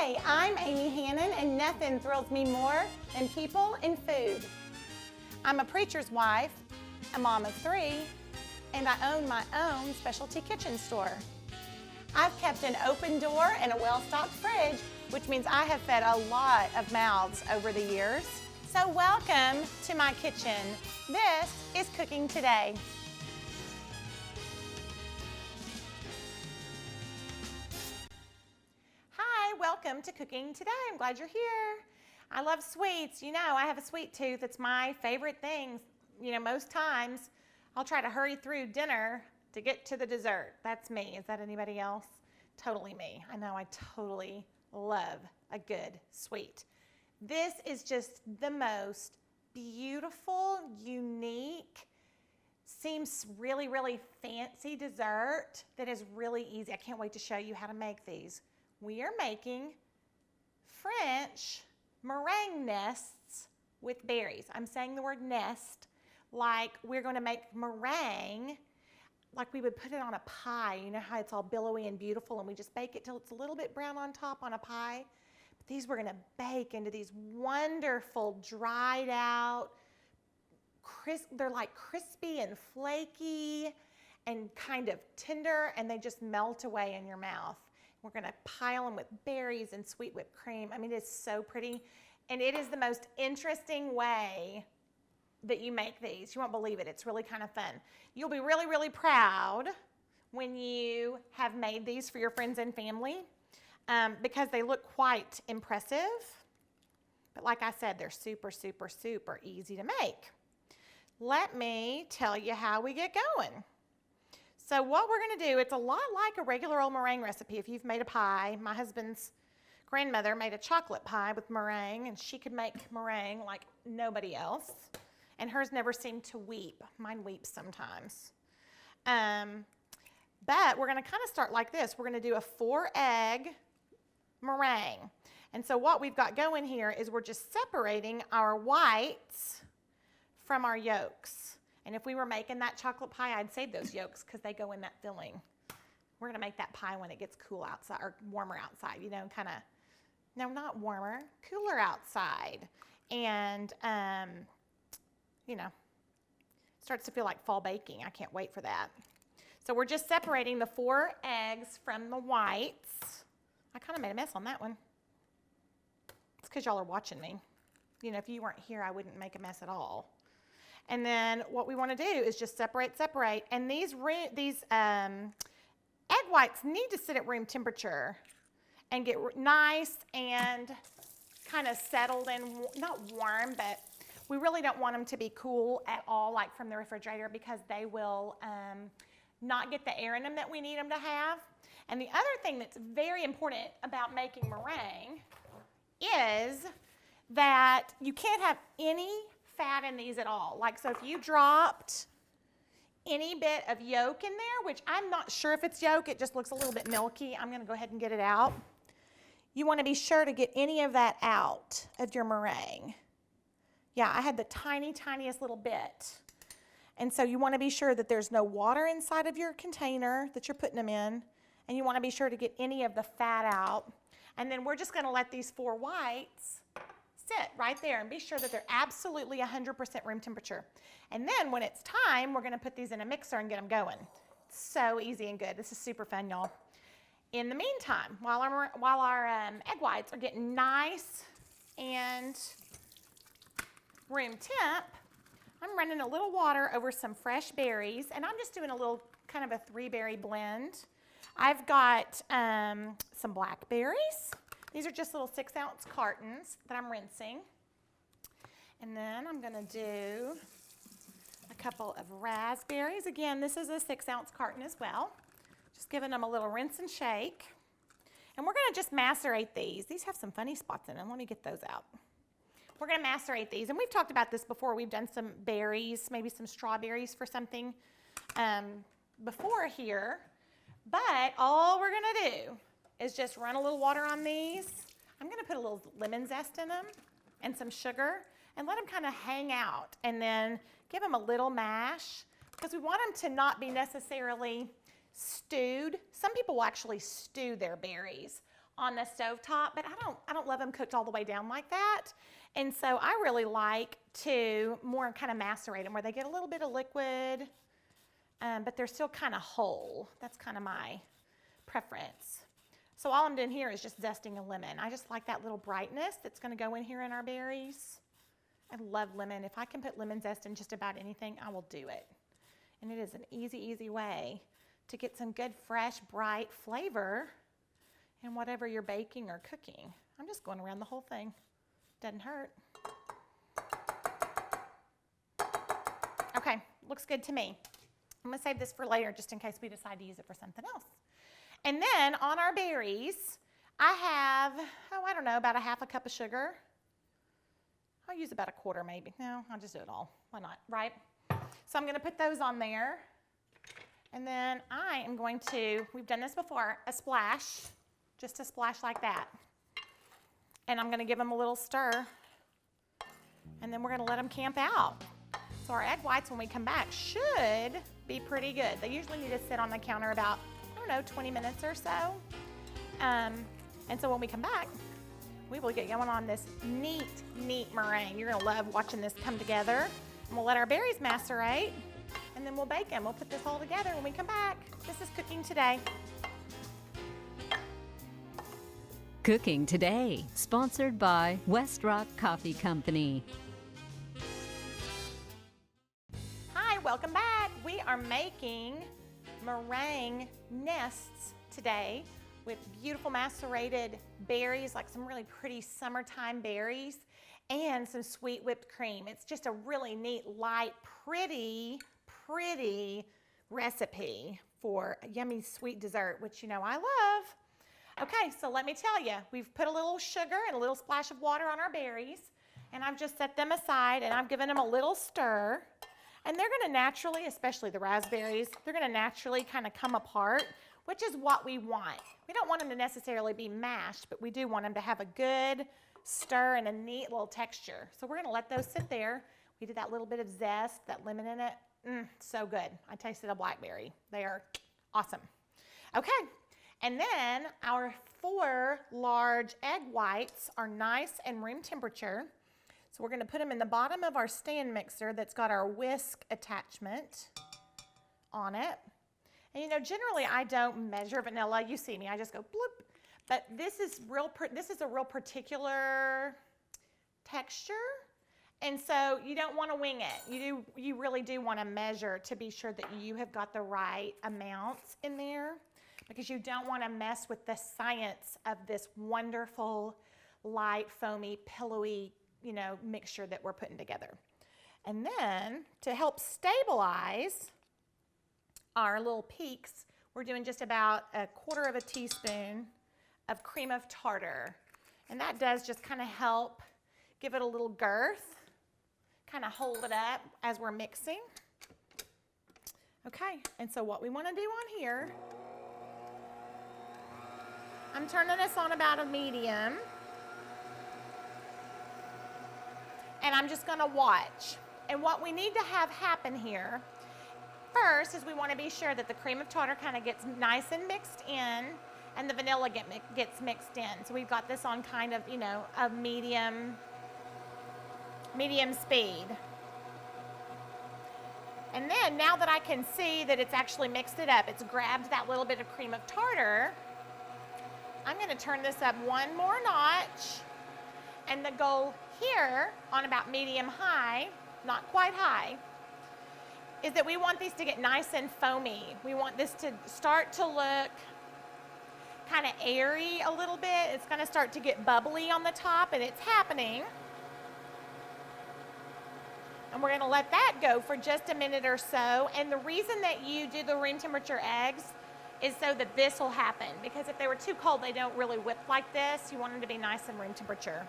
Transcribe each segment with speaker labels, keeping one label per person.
Speaker 1: Hi, I'm Amy Hannon, and nothing thrills me more than people and food. I'm a preacher's wife, a mom of 3, and I own my own specialty kitchen store. I've kept an open door and a well-stocked fridge, which means I have fed a lot of mouths over the years. So welcome to my kitchen. This is Cooking Today. Hi, welcome to Cooking Today. I'm glad you're here. I love sweets. You know, I have a sweet tooth. It's my favorite thing. You know, most times I'll try to hurry through dinner to get to the dessert. That's me. Is that anybody else? Totally me. I know I totally love a good sweet. This is just the most beautiful, unique, seems really, really fancy dessert that is really easy. I can't wait to show you how to make these. We are making French meringue nests with berries. I'm saying the word nest like we're going to make meringue like we would put it on a pie. You know how it's all billowy and beautiful and we just bake it till it's a little bit brown on top on a pie? But these we're going to bake into these wonderful dried out, they're like crispy and flaky and kind of tender, and they just melt away in your mouth. We're going to pile them with berries and sweet whipped cream. I mean, it's so pretty. And it is the most interesting way that you make these. You won't believe it. It's really kind of fun. You'll be really, really proud when you have made these for your friends and family because they look quite impressive. But like I said, they're super, super, super easy to make. Let me tell you how we get going. So what we're going to do, it's a lot like a regular old meringue recipe. If you've made a pie, my husband's grandmother made a chocolate pie with meringue, and she could make meringue like nobody else. And hers never seemed to weep. Mine weeps sometimes. But we're going to kind of start like this. We're going to do a 4-egg meringue. And so what we've got going here is we're just separating our whites from our yolks. And if we were making that chocolate pie, I'd save those yolks because they go in that filling. We're going to make that pie when it gets cool outside, or warmer outside, you know, kind of, no, not warmer, cooler outside. And, you know, starts to feel like fall baking. I can't wait for that. So we're just separating the 4 eggs from the whites. I kind of made a mess on that one. It's because y'all are watching me. You know, if you weren't here, I wouldn't make a mess at all. And then what we want to do is just separate. And these egg whites need to sit at room temperature and get nice and kind of settled and not warm, but we really don't want them to be cool at all, like from the refrigerator, because they will not get the air in them that we need them to have. And the other thing that's very important about making meringue is that you can't have any fat in these at all. Like, so if you dropped any bit of yolk in there, which I'm not sure if it's yolk, it just looks a little bit milky. I'm going to go ahead and get it out. You want to be sure to get any of that out of your meringue. Yeah, I had the tiniest little bit. And so you want to be sure that there's no water inside of your container that you're putting them in. And you want to be sure to get any of the fat out. And then we're just going to let these 4 whites sit right there and be sure that they're absolutely 100% room temperature. And then when it's time, we're going to put these in a mixer and get them going. So easy and good. This is super fun, y'all. In the meantime, while our egg whites are getting nice and room temp, I'm running a little water over some fresh berries, and I'm just doing a little kind of a 3-berry blend. I've got some blackberries. These are just little 6-ounce cartons that I'm rinsing. And then I'm going to do a couple of raspberries. Again, this is a 6-ounce carton as well. Just giving them a little rinse and shake. And we're going to just macerate these. These have some funny spots in them. Let me get those out. We're going to macerate these. And we've talked about this before. We've done some berries, maybe some strawberries for something before here. But all we're going to do is just run a little water on these. I'm going to put a little lemon zest in them and some sugar and let them kind of hang out, and then give them a little mash because we want them to not be necessarily stewed. Some people will actually stew their berries. on the stovetop, but I don't love them cooked all the way down like that. And so I really like to more kind of macerate them where they get a little bit of liquid, but they're still kind of whole. That's kind of my preference. So all I'm doing here is just zesting a lemon. I just like that little brightness that's going to go in here in our berries. I love lemon. If I can put lemon zest in just about anything, I will do it. And it is an easy, easy way to get some good, fresh, bright flavor in whatever you're baking or cooking. I'm just going around the whole thing. Doesn't hurt. Okay, looks good to me. I'm gonna save this for later just in case we decide to use it for something else. And then on our berries, I have, I don't know, about a half a cup of sugar. I'll use about a quarter maybe. No, I'll just do it all. Why not, right? So I'm gonna put those on there. And then I am going to, we've done this before, a splash, just a splash like that. And I'm gonna give them a little stir. And then we're gonna let them camp out. So our egg whites, when we come back, should be pretty good. They usually need to sit on the counter about, 20 minutes or so. And so when we come back, we will get going on this neat meringue. You're gonna love watching this come together. And we'll let our berries macerate, and then we'll bake them. We'll put this all together when we come back. This is Cooking Today.
Speaker 2: Cooking Today, sponsored by West Rock Coffee Company.
Speaker 1: Hi, welcome back. We are making meringue nests today with beautiful macerated berries, like some really pretty summertime berries, and some sweet whipped cream. It's just a really neat, light, pretty recipe for a yummy sweet dessert, which you know I love. Okay, so let me tell you, we've put a little sugar and a little splash of water on our berries, and I've just set them aside and I've given them a little stir. And they're gonna naturally, especially the raspberries, they're gonna naturally kind of come apart, which is what we want. We don't want them to necessarily be mashed, but we do want them to have a good stir and a neat little texture. So we're gonna let those sit there. We did that little bit of zest, that lemon in it. So good. I tasted a blackberry. They are awesome. Okay, and then our 4 large egg whites are nice and room temperature. So we're gonna put them in the bottom of our stand mixer that's got our whisk attachment on it. And you know, generally I don't measure vanilla. You see me, I just go bloop. But this is a real particular texture. And so you don't wanna wing it. You really do wanna measure to be sure that you have got the right amounts in there, because you don't wanna mess with the science of this wonderful, light, foamy, pillowy, mixture that we're putting together. And then to help stabilize our little peaks, we're doing just about a quarter of a teaspoon of cream of tartar. And that does just kind of help give it a little girth, kind of hold it up as we're mixing. Okay, and so what we want to do on here, I'm turning this on about a medium. And I'm just gonna watch. And what we need to have happen here first is we wanna be sure that the cream of tartar kind of gets nice and mixed in, and the vanilla gets mixed in. So we've got this on kind of, a medium speed. And then now that I can see that it's actually mixed it up, it's grabbed that little bit of cream of tartar, I'm gonna turn this up one more notch. And the goal here on about medium high, not quite high, is that we want these to get nice and foamy. We want this to start to look kind of airy a little bit. It's gonna start to get bubbly on the top, and it's happening. And we're gonna let that go for just a minute or so. And the reason that you do the room temperature eggs is so that this will happen, because if they were too cold, they don't really whip like this. You want them to be nice and room temperature.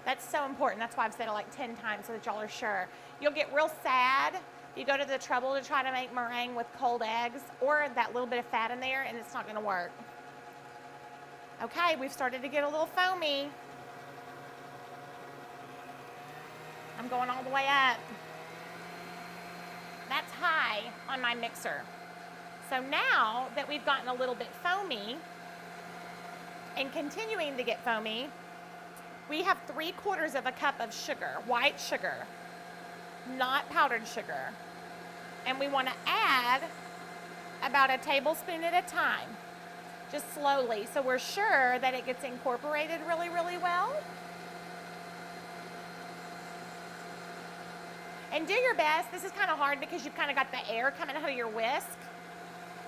Speaker 1: That's so important. That's why I've said it like 10 times so that y'all are sure. You'll get real sad if you go to the trouble to try to make meringue with cold eggs or that little bit of fat in there, and it's not gonna work. Okay, we've started to get a little foamy. I'm going all the way up. That's high on my mixer. So now that we've gotten a little bit foamy, And continuing to get foamy, we have 3/4 of a cup of sugar, white sugar, not powdered sugar. And we want to add about a tablespoon at a time, just slowly, so we're sure that it gets incorporated really, really well. And do your best. This is kind of hard because you've kind of got the air coming out of your whisk.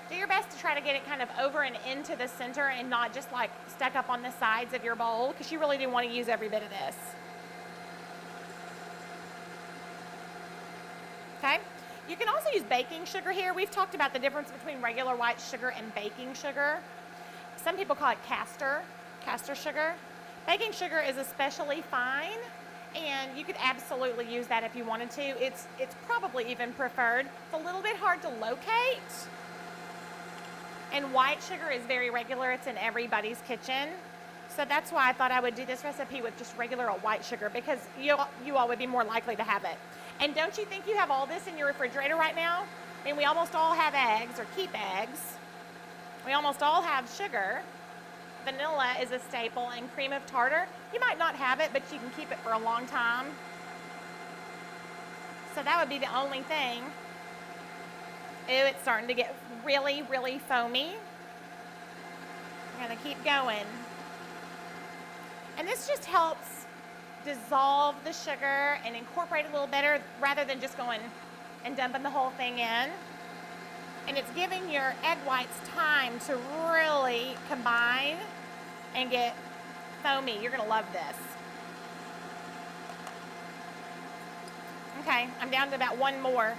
Speaker 1: Do your best to try to get it kind of over and into the center and not just like stuck up on the sides of your bowl, because you really do want to use every bit of this. Okay? You can also use baking sugar here. We've talked about the difference between regular white sugar and baking sugar. Some people call it castor sugar. Baking sugar is especially fine, and you could absolutely use that if you wanted to. It's probably even preferred. It's a little bit hard to locate. And white sugar is very regular. It's in everybody's kitchen. So that's why I thought I would do this recipe with just regular white sugar, because you all would be more likely to have it. And don't you think you have all this in your refrigerator right now? I mean, we almost all have eggs or keep eggs. We almost all have sugar. Vanilla is a staple, and cream of tartar. You might not have it, but you can keep it for a long time. So that would be the only thing. Ooh, it's starting to get really, really foamy. I'm gonna keep going. And this just helps dissolve the sugar and incorporate it a little better rather than just going and dumping the whole thing in. And it's giving your egg whites time to really combine and get foamy. You're gonna love this. Okay, I'm down to about one more.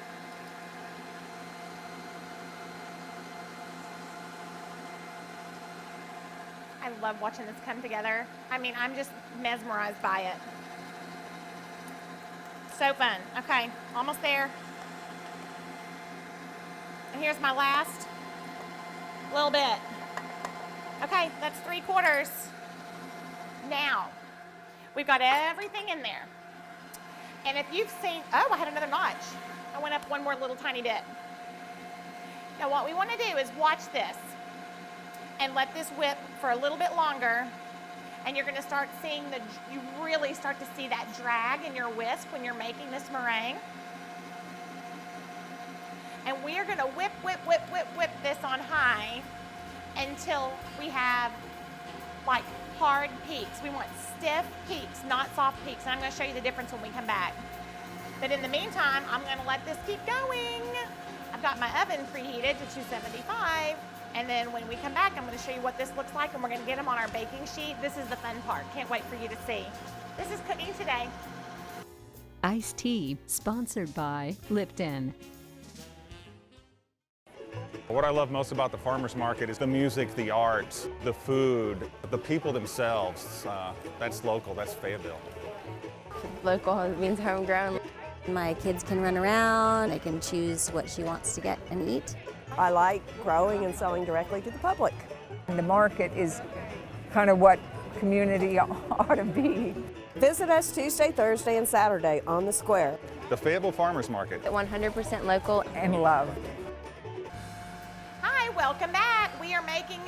Speaker 1: I love watching this come together. I mean, I'm just mesmerized by it. So fun. Okay, almost there. And here's my last little bit. Okay, that's 3/4. Now, we've got everything in there. And if you've seen, oh, I had another notch. I went up one more little tiny bit. Now what we want to do is watch this and let this whip for a little bit longer, and you're going to start seeing you really start to see that drag in your whisk when you're making this meringue. And we are going to whip this on high until we have like hard peaks. We want stiff peaks, not soft peaks. And I'm going to show you the difference when we come back. But in the meantime, I'm going to let this keep going. I've got my oven preheated to 275. And then when we come back, I'm going to show you what this looks like, and we're going to get them on our baking sheet. This is the fun part. Can't wait for you to see. This is Cooking Today.
Speaker 2: Iced tea, sponsored by Lipton.
Speaker 3: What I love most about the farmers market is the music, the art, the food, the people themselves. That's local, that's Fayetteville.
Speaker 4: Local means homegrown. My kids can run around, they can choose what she wants to get and eat.
Speaker 5: I like growing and selling directly to the public.
Speaker 6: And the market is kind of what community ought to be.
Speaker 5: Visit us Tuesday, Thursday, and Saturday on the square.
Speaker 3: The Fayetteville Farmers Market.
Speaker 4: 100% local
Speaker 6: And loved.
Speaker 1: Hi, welcome back. We are making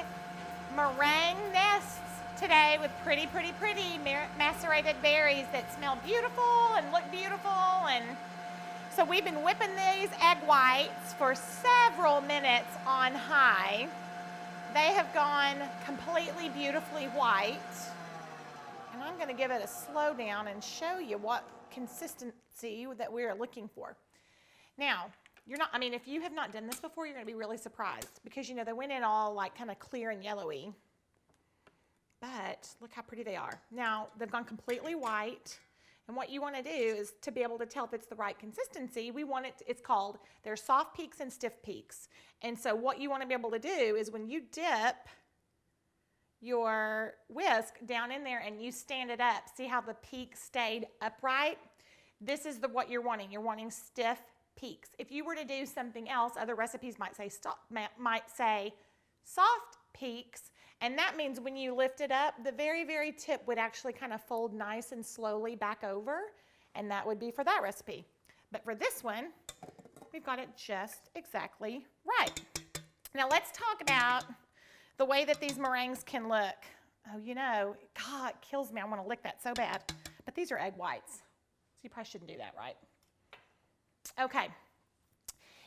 Speaker 1: meringue nests today with pretty macerated berries that smell beautiful and look beautiful. And so we've been whipping these egg whites for several minutes on high. They have gone completely beautifully white. And I'm going to give it a slow down and show you what consistency that we are looking for. Now, if you have not done this before, you're going to be really surprised because, they went in all like kind of clear and yellowy. But look how pretty they are. Now, they've gone completely white. And what you want to do is to be able to tell if it's the right consistency, there's soft peaks and stiff peaks. And so what you want to be able to do is when you dip your whisk down in there and you stand it up, see how the peak stayed upright? This is what you're wanting. You're wanting stiff peaks. If you were to do something else, other recipes might say soft peaks. And that means when you lift it up, the very, very tip would actually kind of fold nice and slowly back over, and that would be for that recipe. But for this one, we've got it just exactly right. Now let's talk about the way that these meringues can look. Oh, you know, God, it kills me. I want to lick that so bad. But these are egg whites, so you probably shouldn't do that, right? Okay.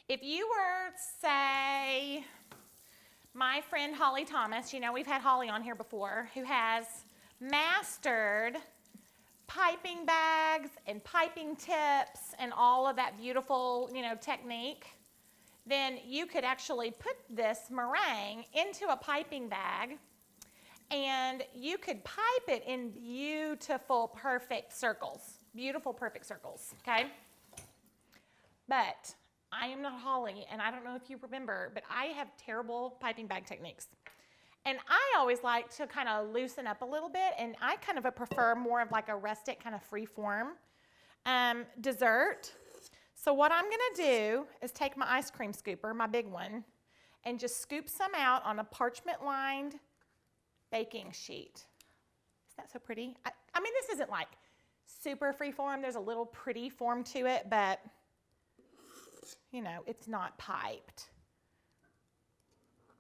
Speaker 1: If you were, say, my friend Holly Thomas, you know, we've had Holly on here before, who has mastered piping bags and piping tips and all of that beautiful, you know, technique, then you could actually put this meringue into a piping bag and you could pipe it in beautiful, perfect circles. Beautiful, perfect circles, okay? But I am not Holly, and I don't know if you remember, but I have terrible piping bag techniques. And I always like to kind of loosen up a little bit, and I kind of prefer more of like a rustic kind of free form dessert. So what I'm gonna do is take my ice cream scooper, my big one, and just scoop some out on a parchment-lined baking sheet. Isn't that so pretty? I mean, this isn't like super free form. There's a little pretty form to it, but you know, it's not piped.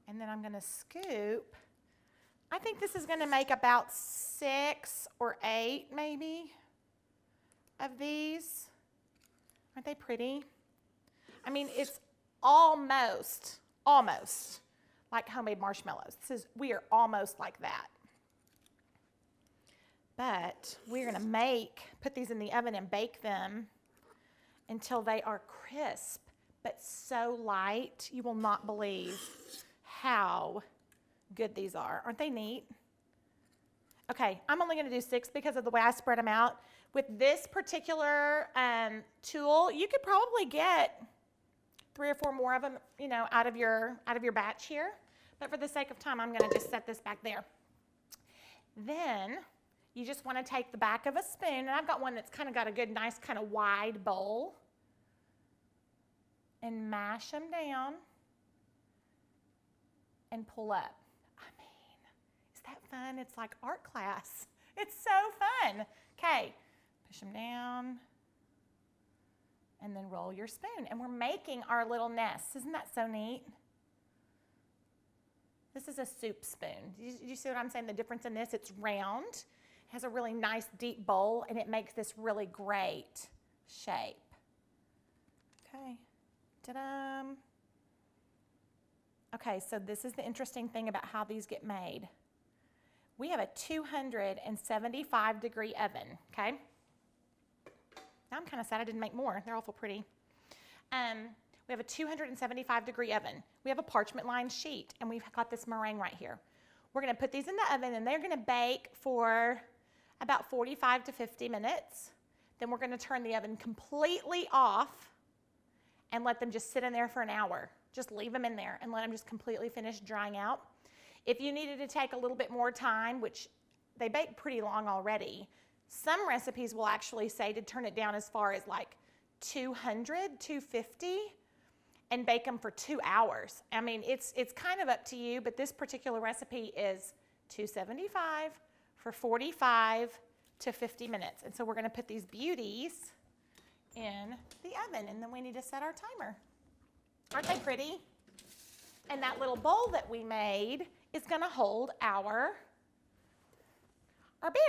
Speaker 1: And then I'm gonna scoop. I think this is gonna make about 6 or 8 maybe of these. Aren't they pretty? I mean, it's almost like homemade marshmallows. We are almost like that. But we're gonna put these in the oven and bake them until they are crisp, but so light, you will not believe how good these are. Aren't they neat? Okay, I'm only gonna do 6 because of the way I spread them out. With this particular tool, you could probably get 3 or 4 more of them, you know, out of your batch here. But for the sake of time, I'm gonna just set this back there. Then you just wanna take the back of a spoon, and I've got one that's kind of got a good, nice kind of wide bowl, and mash them down and pull up. I mean, is that fun? It's like art class. It's so fun. Okay, push them down and then roll your spoon. And we're making our little nests. Isn't that so neat? This is a soup spoon. Do you see what I'm saying? The difference in this, it's round, has a really nice deep bowl, and it makes this really great shape. Okay. Ta-da. Okay, so this is the interesting thing about how these get made. We have a 275 degree oven, okay? Now I'm kind of sad I didn't make more. They're awful pretty. We have a 275 degree oven. We have a parchment-lined sheet, and we've got this meringue right here. We're gonna put these in the oven, and they're gonna bake for about 45 to 50 minutes. Then we're gonna turn the oven completely off and let them just sit in there for an hour. Just leave them in there and let them just completely finish drying out. If you needed to take a little bit more time, which they bake pretty long already, some recipes will actually say to turn it down as far as like 200, 250 and bake them for 2 hours. I mean, it's kind of up to you, but this particular recipe is 275 for 45 to 50 minutes. And so we're gonna put these beauties in the oven, and then we need to set our timer. Aren't they pretty? And that little bowl that we made is gonna hold our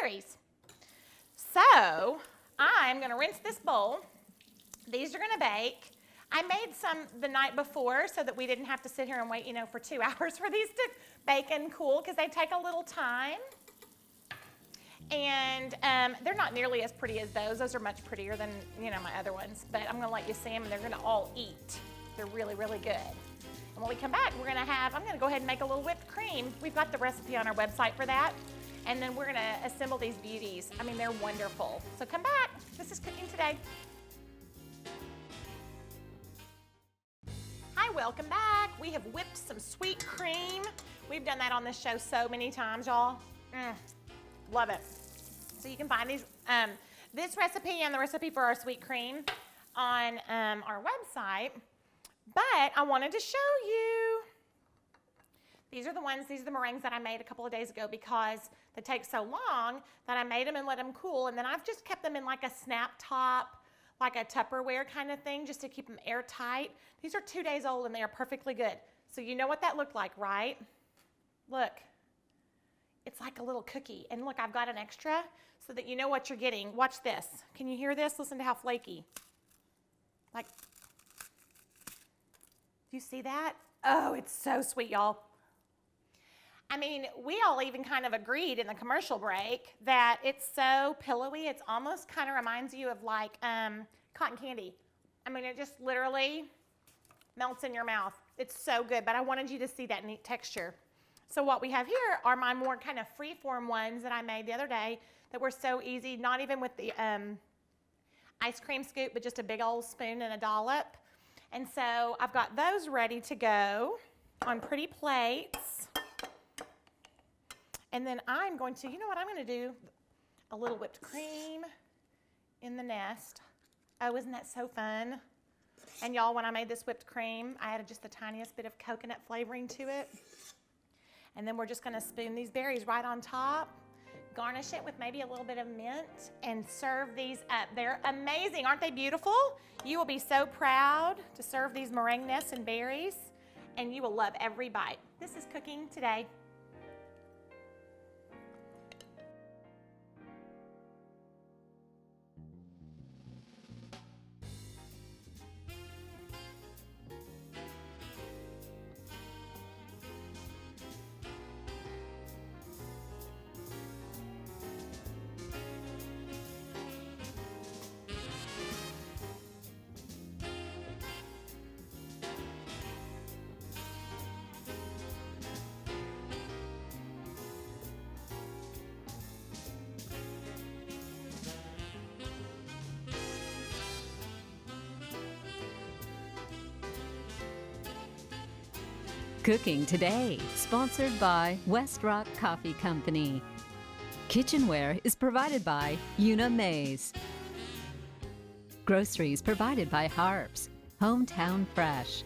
Speaker 1: berries. So I'm gonna rinse this bowl. These are gonna bake. I made some the night before so that we didn't have to sit here and wait, you know, for 2 hours for these to bake and cool, because they take a little time. And they're not nearly as pretty as those. Those are much prettier than, you know, my other ones. But I'm gonna let you see them, and they're gonna all eat. They're really, really good. And when we come back, I'm gonna go ahead and make a little whipped cream. We've got the recipe on our website for that. And then we're gonna assemble these beauties. I mean, they're wonderful. So come back. This is Cooking Today. Hi, welcome back. We have whipped some sweet cream. We've done that on this show so many times, y'all. Love it. So you can find these, this recipe and the recipe for our sweet cream on our website. But I wanted to show you. These are the meringues that I made a couple of days ago because they take so long that I made them and let them cool. And then I've just kept them in like a snap top, like a Tupperware kind of thing, just to keep them airtight. These are 2 days old and they are perfectly good. So you know what that looked like, right? Look. It's like a little cookie. And look, I've got an extra so that you know what you're getting. Watch this. Can you hear this? Listen to how flaky. Like, do you see that? Oh, it's so sweet, y'all. I mean, we all even kind of agreed in the commercial break that it's so pillowy. It's almost kind of reminds you of like cotton candy. I mean, it just literally melts in your mouth. It's so good, but I wanted you to see that neat texture. So what we have here are my more kind of free-form ones that I made the other day that were so easy, not even with the ice cream scoop, but just a big old spoon and a dollop. And so I've got those ready to go on pretty plates. And then I'm going to, you know what I'm going to do? A little whipped cream in the nest. Oh, isn't that so fun? And y'all, when I made this whipped cream, I added just the tiniest bit of coconut flavoring to it. And then we're just going to spoon these berries right on top, garnish it with maybe a little bit of mint, and serve these up. They're amazing. Aren't they beautiful? You will be so proud to serve these meringues and berries, and you will love every bite. This is cooking today.
Speaker 2: Cooking Today, sponsored by West Rock Coffee Company. Kitchenware is provided by Una Mays. Groceries provided by Harps, Hometown Fresh.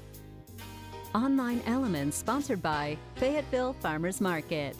Speaker 2: Online Elements sponsored by Fayetteville Farmers Market.